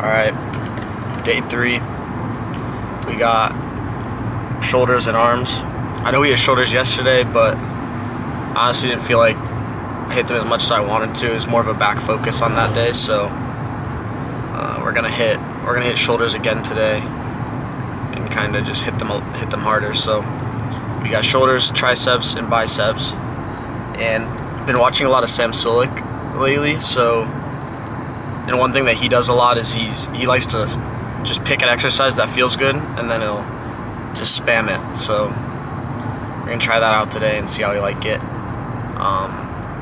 Alright, day 3. We got shoulders and arms. I know we had shoulders yesterday, but I honestly didn't feel like I hit them as much as I wanted to. It was more of a back focus on that day, so we're gonna hit shoulders again today and kind of just hit them harder. So we got shoulders, triceps, and biceps, and been watching a lot of Sam Sulek lately. So, and one thing that he does a lot is he likes to just pick an exercise that feels good and then he'll just spam it. So we're gonna try that out today and see how we like it.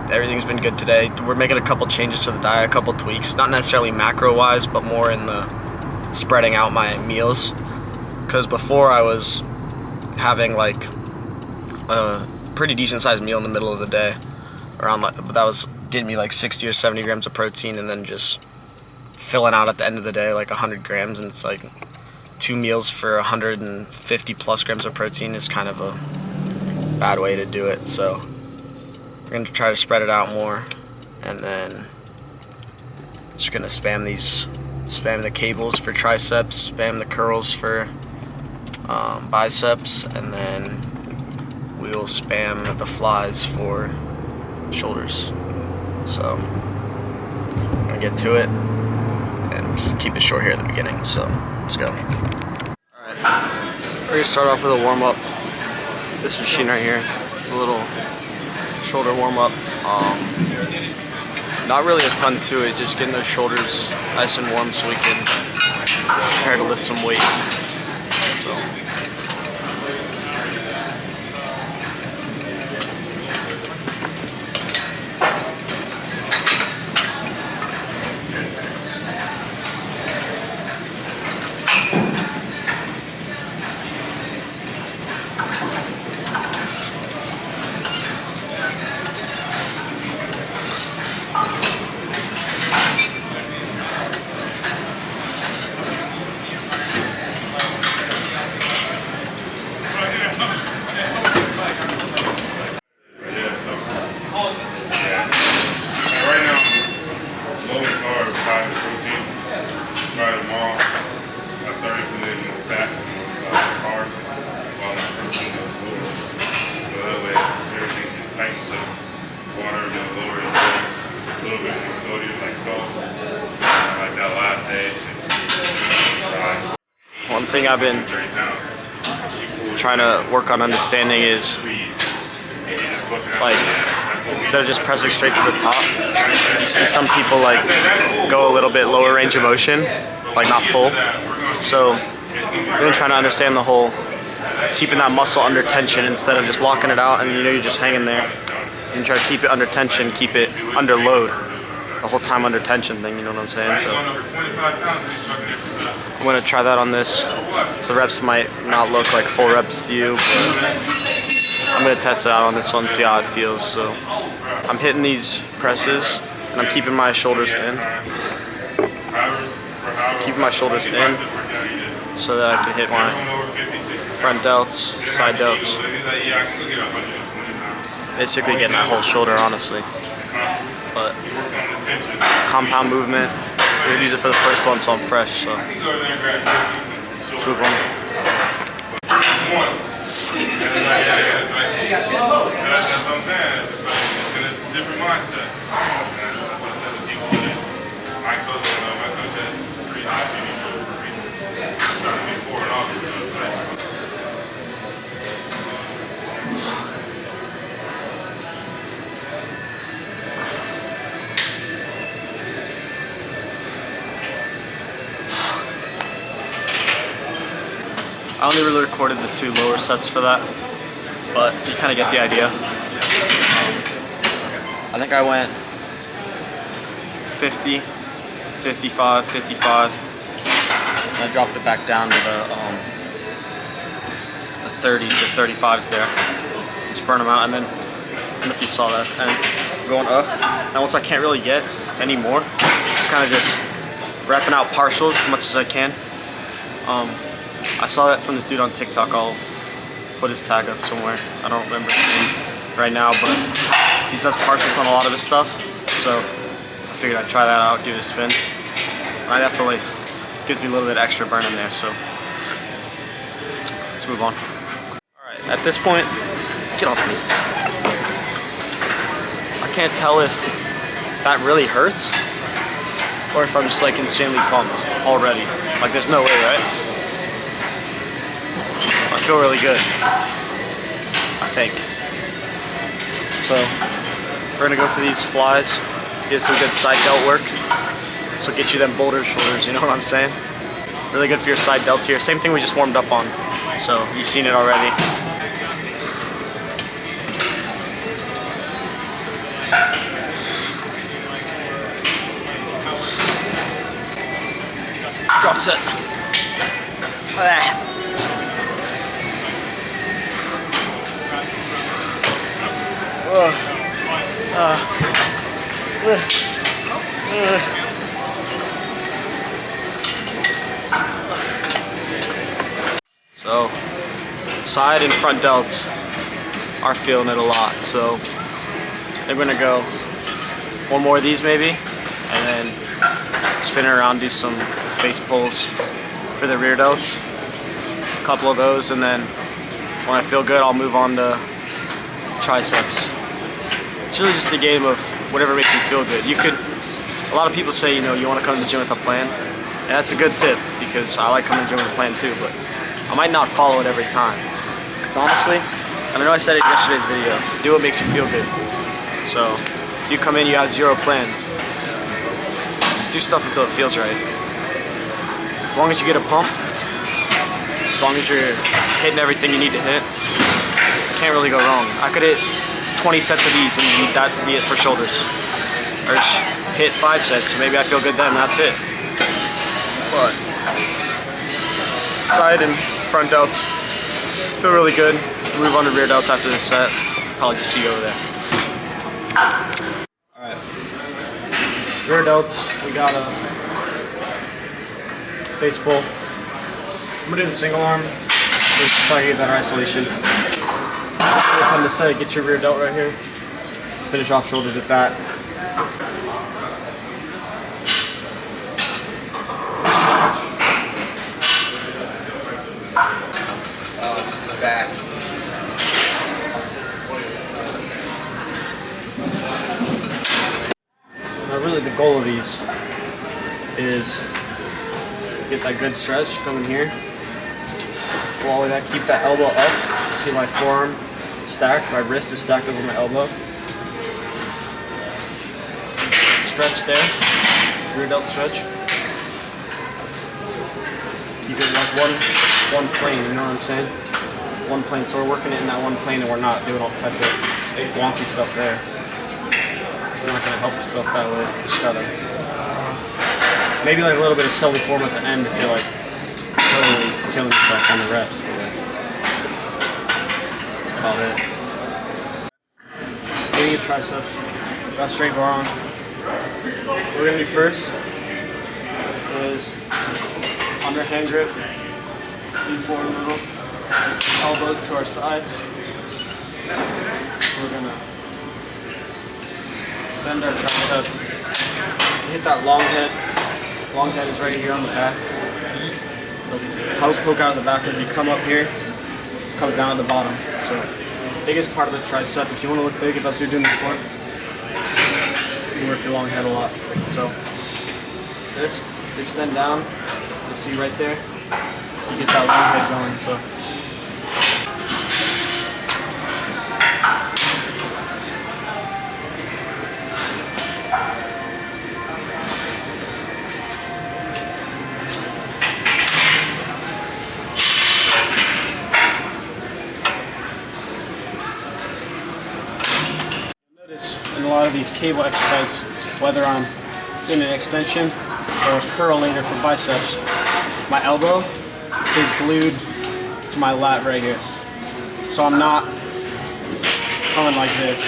Everything's been good today. We're making a couple changes to the diet, a couple tweaks, not necessarily macro wise, but more in the spreading out my meals. Because before I was having like a pretty decent sized meal in the middle of the day, but that was getting me like 60 or 70 grams of protein, and then just filling out at the end of the day like 100 grams, and it's like 2 meals for 150 plus grams of protein is kind of a bad way to do it. So we're going to try to spread it out more, and then just going to spam the cables for triceps, spam the curls for biceps, and then we will spam the flies for shoulders. So I'm going to get to it and keep it short here at the beginning. So let's go. Alright, we're going to start off with a warm-up. This machine right here, a little shoulder warm-up. Not really a ton to it, just getting those shoulders nice and warm so we can prepare to lift some weight. So one thing I've been trying to work on understanding is, like, instead of just pressing straight to the top, you see some people like go a little bit lower range of motion, like not full. So really trying to understand the whole keeping that muscle under tension instead of just locking it out and you're just hanging there, and try to keep it under tension, keep it under load the whole time, under tension thing, you know what I'm saying? So I'm gonna try that on this. So reps might not look like full reps to you, but I'm gonna test it out on this one, see how it feels. So I'm hitting these presses and I'm keeping my shoulders in. Keeping my shoulders in so that I can hit my front delts, side delts. Basically getting that whole shoulder, honestly. But compound movement. We're gonna use it for the first one, so I'm fresh. So let's move on. That's what I'm saying. It's a different mindset. That's what I said to people. My coach has 3 high people for a reason. Trying to be 4 and all. So it's like. I only really recorded the 2 lower sets for that, but you kind of get the idea. I think I went 50, 55, 55, and I dropped it back down to the 30s or 35s there. Just burn them out, and then, I don't know if you saw that, and going up. And once I can't really get any more, I'm kind of just repping out partials as much as I can. I saw that from this dude on TikTok. I'll put his tag up somewhere. I don't remember his name right now, but he does partials on a lot of his stuff. So I figured I'd try that out, give it a spin. And I definitely gives me a little bit extra burn in there, so let's move on. Alright, at this point, get off me. I can't tell if that really hurts or if I'm just like insanely pumped already. Like there's no way, right? I feel really good, I think. So we're gonna go for these flies, get some good side delt work. So get you them boulder shoulders, you know what I'm saying? Really good for your side delts here. Same thing we just warmed up on. So you've seen it already. Drop set. So, side and front delts are feeling it a lot. So, they're gonna go one more of these maybe, and then spin it around, do some face pulls for the rear delts. A couple of those, and then when I feel good, I'll move on to triceps. It's really just a game of whatever makes you feel good. A lot of people say, you know, you want to come to the gym with a plan, and that's a good tip because I like coming to the gym with a plan too, but I might not follow it every time. Because honestly, I know I said it in yesterday's video, do what makes you feel good. So, if you come in, you have zero plan, just do stuff until it feels right. As long as you get a pump, as long as you're hitting everything you need to hit, can't really go wrong. I could hit 20 sets of these and that would be it for shoulders. Or hit 5 sets, so maybe I feel good then, that's it. But side and front delts feel really good. Move on to rear delts after this set. Probably just see you over there. Alright. Rear delts, we got a face pull. I'm gonna do the single arm. Just try to get better isolation. Good time to set it. Get your rear delt right here. Finish off shoulders with that. Back. Now really the goal of these is get that good stretch coming here. While we keep that elbow up. See my forearm stacked, my wrist is stacked over my elbow. Stretch there, rear delt stretch. Keep it like one plane, you know what I'm saying? One plane, so we're working it in that one plane and we're not doing all kinds of wonky stuff there. We're not gonna help yourself that way. Just gotta maybe like a little bit of self form at the end if you're like totally killing yourself on the reps. But that's about it. Getting your triceps, got straight bar on. What we're gonna do first is underhand grip, lean forward a little. Elbows to our sides. We're gonna extend our tricep. Hit that long head. Long head is right here on the back. It'll poke out of the back as you come up here. Comes down at the bottom. So, biggest part of the tricep. If you want to look big, if that's what you're doing this for, you work your long head a lot. So, this extend down. You'll see right there. You get that long head going. So. In a lot of these cable exercises, whether I'm doing an extension or a curl later for biceps, my elbow stays glued to my lat right here. So I'm not coming like this,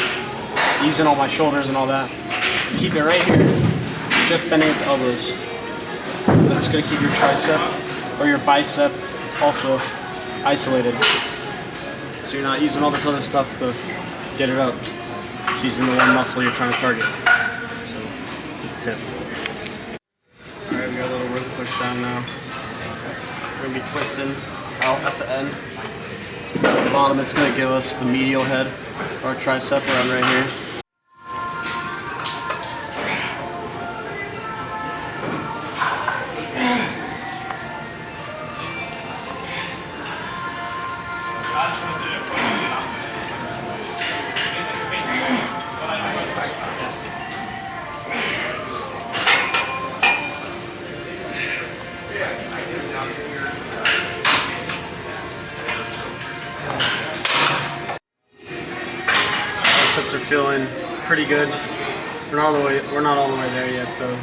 using all my shoulders and all that. Keep it right here, just bending at the elbows. That's gonna keep your tricep or your bicep also isolated. So you're not using all this other stuff to get it up. Just using the one muscle you're trying to target. So, good tip. Alright, we got a little rope push down right now. We're gonna be twisting out at the end. So at the bottom, it's gonna give us the medial head or tricep around right here. Biceps are feeling pretty good. We're not all the way there yet though.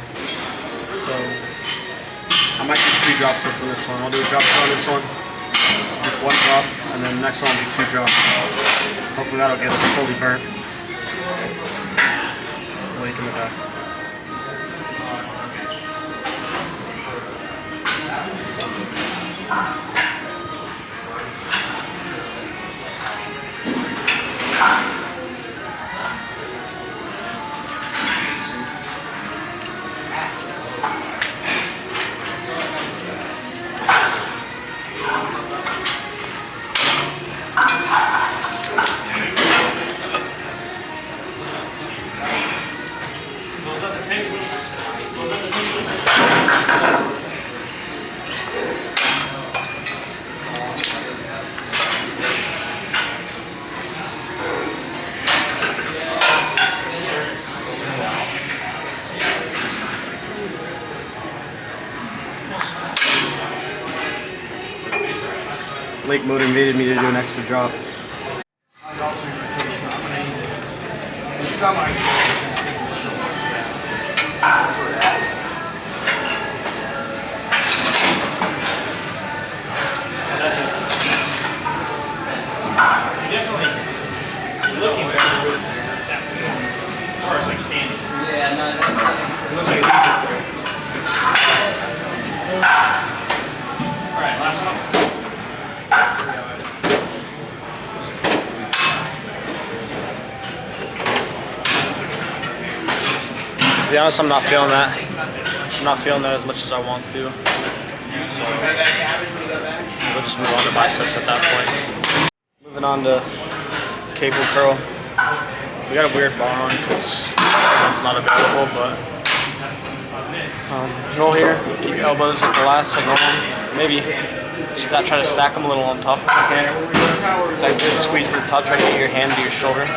So I might do 2 drop sets on this one. I'll do a drop set on this one, just 1 drop, and then the next one I'll do 2 drops. Hopefully that'll get us fully burnt. Lake in the back. Lake motivated me to do an extra drop. Definitely looking better as far as like standing. Yeah, no, It looks like it's easier for you. Alright, last one. To be honest, I'm not feeling that. I'm not feeling that as much as I want to. So we'll just move on to biceps at that point. Moving on to cable curl. We got a weird bar on because one's not available, but roll here, keep your elbows at the last like normal. Maybe try to stack them a little on top if you can. Like squeeze to the top, try to get your hand to your shoulder.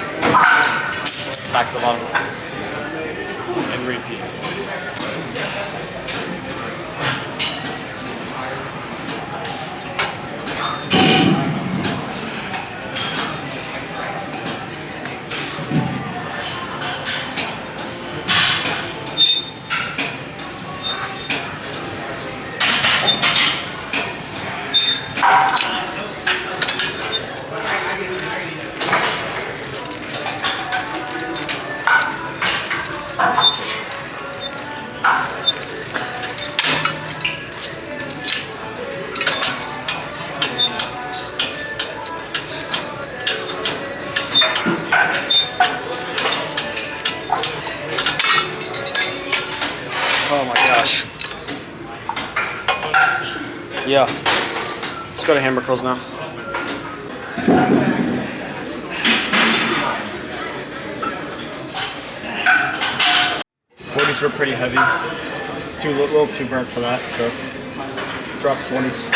Back to the bottom. And repeat. Oh my gosh. Yeah. Let's go to hammer curls now. 40s were pretty heavy. A little too burnt for that, so drop 20s.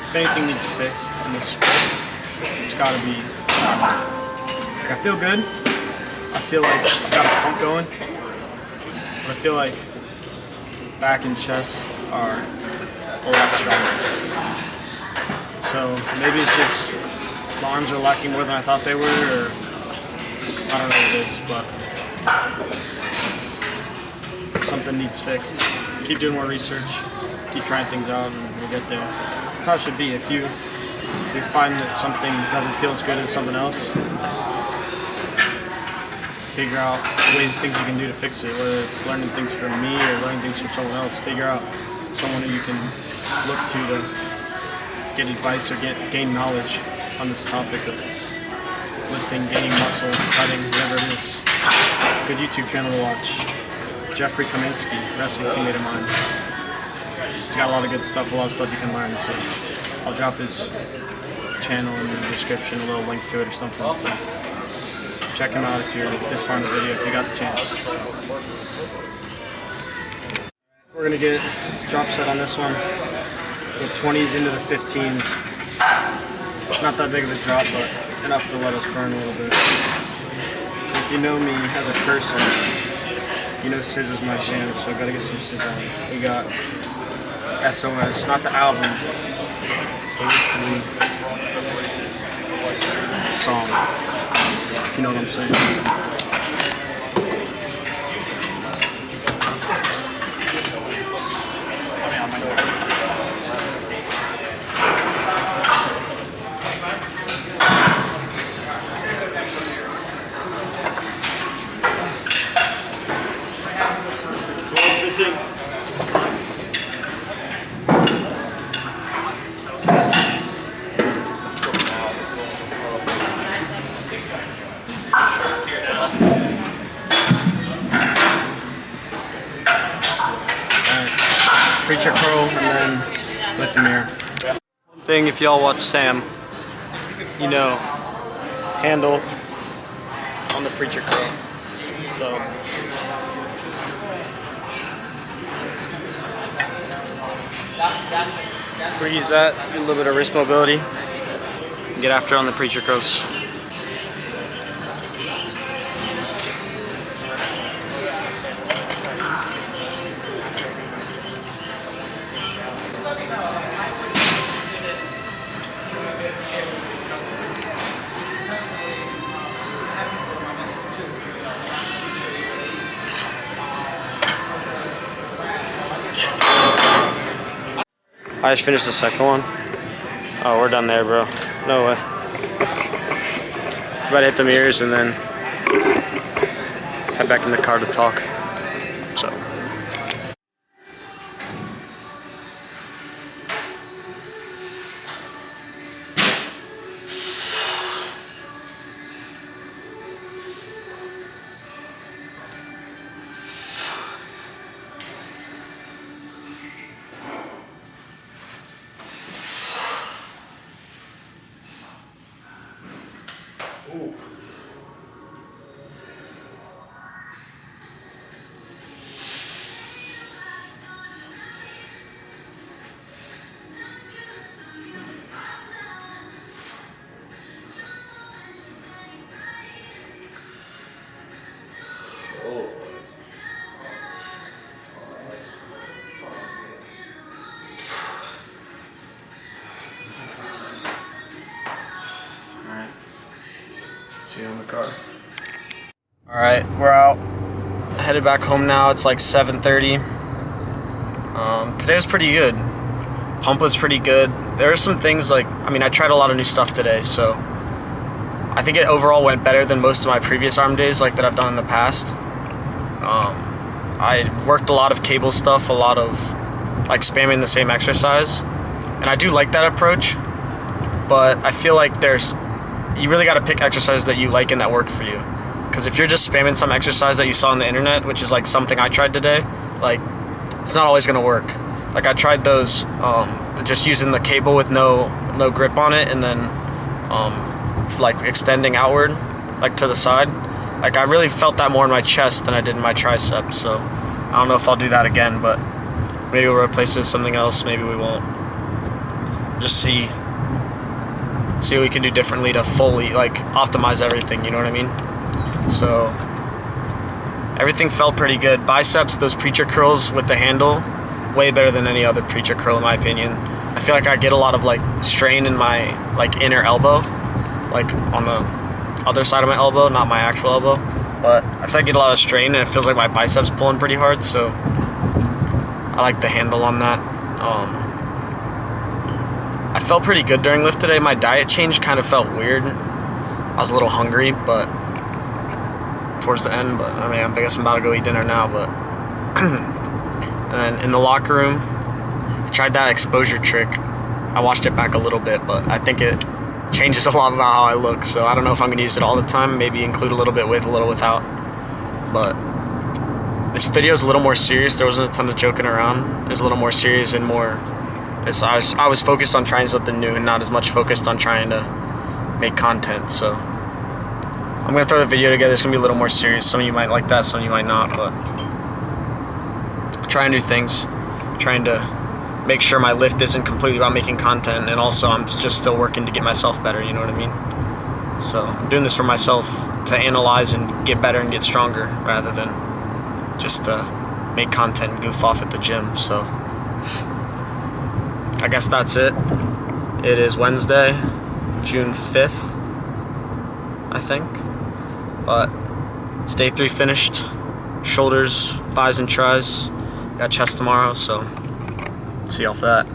If anything needs fixed in this sport, it's got to be. Like, I feel good. I feel like I've got a pump going, but I feel like back and chest are a lot stronger. So maybe it's just the arms are lacking more than I thought they were, or I don't know what it is, but something needs fixed. Keep doing more research, keep trying things out, and we'll get there. That's how it should be. If you find that something doesn't feel as good as something else, figure out things you can do to fix it, whether it's learning things from me or learning things from someone else. Figure out someone who you can look to get advice or gain knowledge on this topic of lifting, gaining muscle, cutting, whatever it is. Good YouTube channel to watch. Geoffrey Kaminsky, wrestling teammate of mine. He's got a lot of good stuff, a lot of stuff you can learn. So I'll drop his channel in the description, a little link to it or something. So check him out if you're this far in the video, if you got the chance. So we're gonna get drop set on this one. Go 20s into the 15s. Not that big of a drop, but enough to let us burn a little bit. If you know me as a person, you know Sizz is my jam, so I gotta get some Sizz on. We got SOS, not the album, but literally the song, if you know what I'm saying. Preacher curl and then lift the mirror. One thing, if y'all watch Sam, you know, handle on the preacher curl. So where he's at, get a little bit of wrist mobility, get after on the preacher curls. I just finished the second one. Oh, we're done there, bro. No way. About to hit the mirrors and then head back in the car to talk. So. Ooh. See you in the car. Alright, we're out. Headed back home now. It's like 7:30. Today was pretty good. Pump was pretty good. There are some things like, I tried a lot of new stuff today, so I think it overall went better than most of my previous arm days like that I've done in the past. I worked a lot of cable stuff, a lot of like spamming the same exercise, and I do like that approach, but I feel like you really got to pick exercises that you like and that work for you. Because if you're just spamming some exercise that you saw on the internet, which is like something I tried today, like it's not always gonna work. Like I tried those, just using the cable with no grip on it, and then like extending outward, like to the side. Like I really felt that more in my chest than I did in my triceps. So I don't know if I'll do that again, but maybe we'll replace it with something else. Maybe we won't. Just see what we can do differently to fully like optimize everything, you know what I mean? So everything felt pretty good. Biceps, those preacher curls with the handle, way better than any other preacher curl in my opinion. I feel like I get a lot of like strain in my like inner elbow, like on the other side of my elbow, not my actual elbow, but I feel like I get a lot of strain and it feels like my biceps pulling pretty hard, so I like the handle on that. I felt pretty good during lift today. My diet change kind of felt weird. I was a little hungry, but towards the end, but I guess I'm about to go eat dinner now, but and then in the locker room, I tried that exposure trick I watched it back a little bit, but I think it changes a lot about how I look. So I don't know if I'm gonna use it all the time. Maybe include a little bit with, a little without. But this video is a little more serious. There wasn't a ton of joking around. It was a little more serious and more. I was focused on trying something new and not as much focused on trying to make content. So I'm gonna throw the video together. It's gonna be a little more serious. Some of you might like that, some of you might not. But trying new things, trying to make sure my lift isn't completely about making content, and also I'm just still working to get myself better. You know what I mean? So I'm doing this for myself to analyze and get better and get stronger, rather than just make content and goof off at the gym. So I guess that's it. It is Wednesday, June 5th, I think. But it's day 3 finished. Shoulders, bis, and tris. Got chest tomorrow, so see y'all for that.